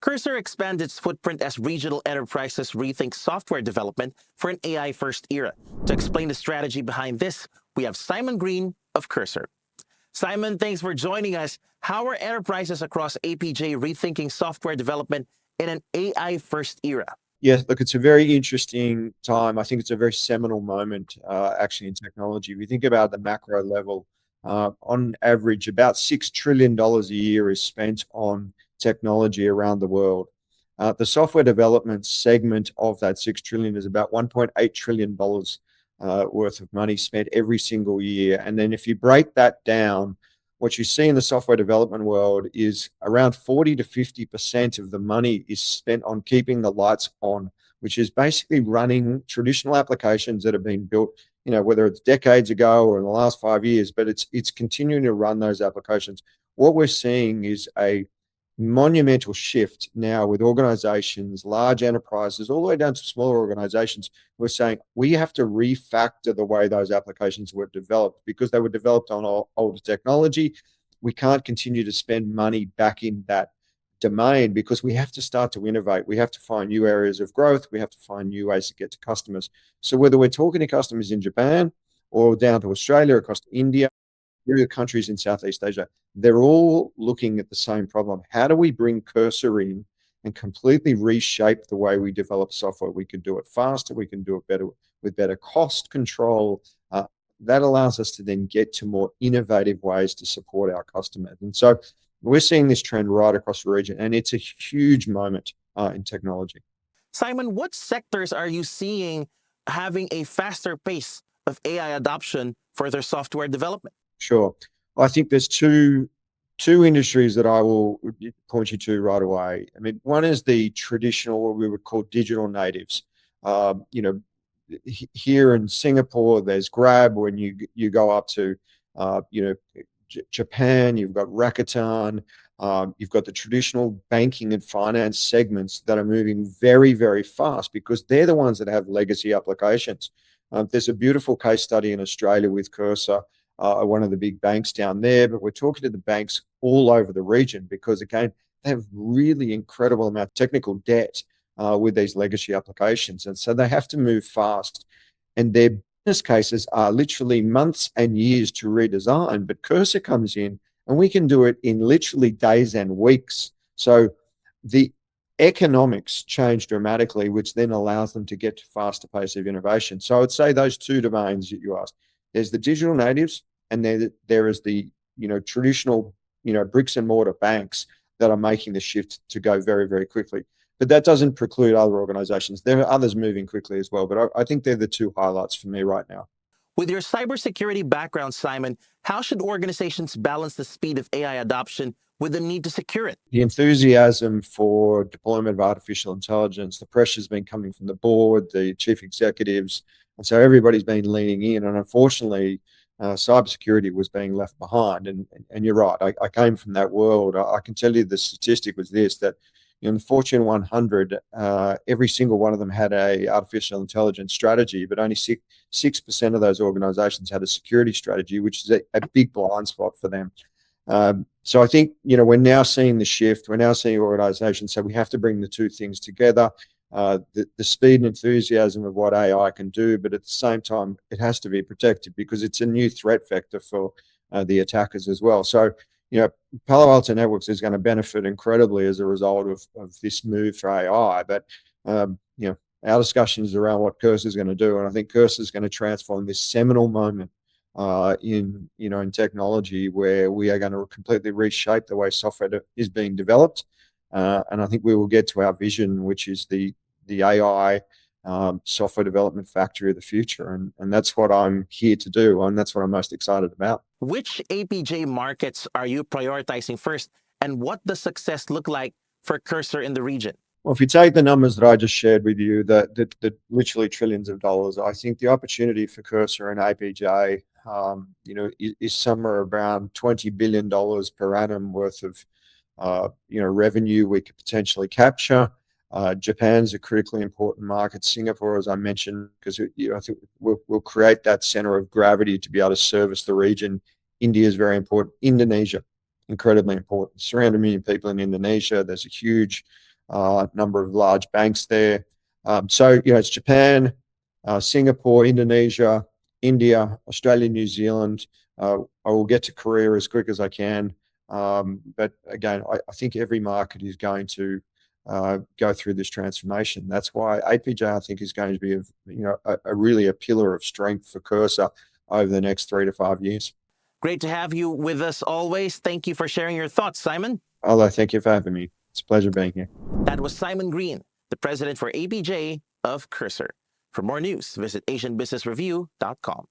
Cursor expands its footprint as regional enterprises rethink software development for an AI-first era. To explain the strategy behind this, we have Simon Green of Cursor. Simon, thanks for joining us. How are enterprises across APJ rethinking software development in an AI-first era? Yes, look, it's a very interesting time. I think it's a very seminal moment, actually, in technology. If you think about the macro level, on average, about $6 trillion a year is spent on technology around the world. The software development segment of that $6 trillion is about $1.8 trillion worth of money spent every single year. And then if you break that down, what you see in the software development world is around 40 to 50% of the money is spent on keeping the lights on, which is basically running traditional applications that have been built, whether it's decades ago or in the last 5 years, but it's continuing to run those applications. What we're seeing is a monumental shift now with organizations, large enterprises, all the way down to smaller organizations. We're saying we have to refactor the way those applications were developed because they were developed on older technology. We can't continue to spend money back in that domain because we have to start to innovate. We have to find new areas of growth. We have to find new ways to get to customers. So whether we're talking to customers in Japan or down to Australia, across to India, countries in Southeast Asia, they're all looking at the same problem. How do we bring Cursor in and completely reshape the way we develop software? We can do it faster. We can do it better with better cost control. That allows us to then get to more innovative ways to support our customers. And so we're seeing this trend right across the region, and it's a huge moment in technology. Simon, what sectors are you seeing having a faster pace of AI adoption for their software development? Sure. I think there's two industries that I will point you to right away. I mean, one is the traditional, what we would call digital natives. Here in Singapore, there's Grab. When you go up to, Japan, you've got Rakuten. You've got the traditional banking and finance segments that are moving very, very fast because they're the ones that have legacy applications. There's a beautiful case study in Australia with Cursor, one of the big banks down there, but we're talking to the banks all over the region because, again, they have really incredible amount of technical debt with these legacy applications. And so they have to move fast. And their business cases are literally months and years to redesign, but Cursor comes in and we can do it in literally days and weeks. So the economics change dramatically, which then allows them to get to faster pace of innovation. So I would say those two domains that you asked. There's the digital natives, and there is the traditional bricks and mortar banks that are making the shift to go very, very quickly. But that doesn't preclude other organizations. There are others moving quickly as well, but I think they're the two highlights for me right now. With your cybersecurity background, Simon, how should organizations balance the speed of AI adoption with the need to secure it? The enthusiasm for deployment of artificial intelligence, the pressure's been coming from the board, the chief executives, and so everybody's been leaning in. And unfortunately, cybersecurity was being left behind. And you're right, I came from that world. I can tell you the statistic was this, that in the Fortune 100, every single one of them had a artificial intelligence strategy, but only 6% of those organizations had a security strategy, which is a big blind spot for them. So I think, we're now seeing the shift. We're now seeing organizations say we have to bring the two things together, the speed and enthusiasm of what AI can do, but at the same time, it has to be protected because it's a new threat vector for the attackers as well. So, Palo Alto Networks is going to benefit incredibly as a result of this move for AI. But, our discussion is around what Cursor is going to do. And I think Cursor is going to transform this seminal moment in technology where we are going to completely reshape the way software is being developed. And I think we will get to our vision, which is the AI software development factory of the future. And that's what I'm here to do. And that's what I'm most excited about. Which APJ markets are you prioritizing first? And what does success look like for Cursor in the region? Well, if you take the numbers that I just shared with you, that literally trillions of dollars, I think the opportunity for Cursor and APJ, is somewhere around $20 billion per annum worth of, revenue we could potentially capture. Japan's a critically important market. Singapore, as I mentioned, because I think we'll create that center of gravity to be able to service the region. India is very important. Indonesia, incredibly important. 300 million people in Indonesia. There's a huge a number of large banks there. So, it's Japan, Singapore, Indonesia, India, Australia, New Zealand. I will get to Korea as quick as I can. But again, I think every market is going to go through this transformation. That's why APJ, I think, is going to be really a pillar of strength for Cursor over the next 3 to 5 years. Great to have you with us always. Thank you for sharing your thoughts, Simon. Although, thank you for having me. It's a pleasure being here. That was Simon Green, the president for APJ of Cursor. For more news, visit AsianBusinessReview.com.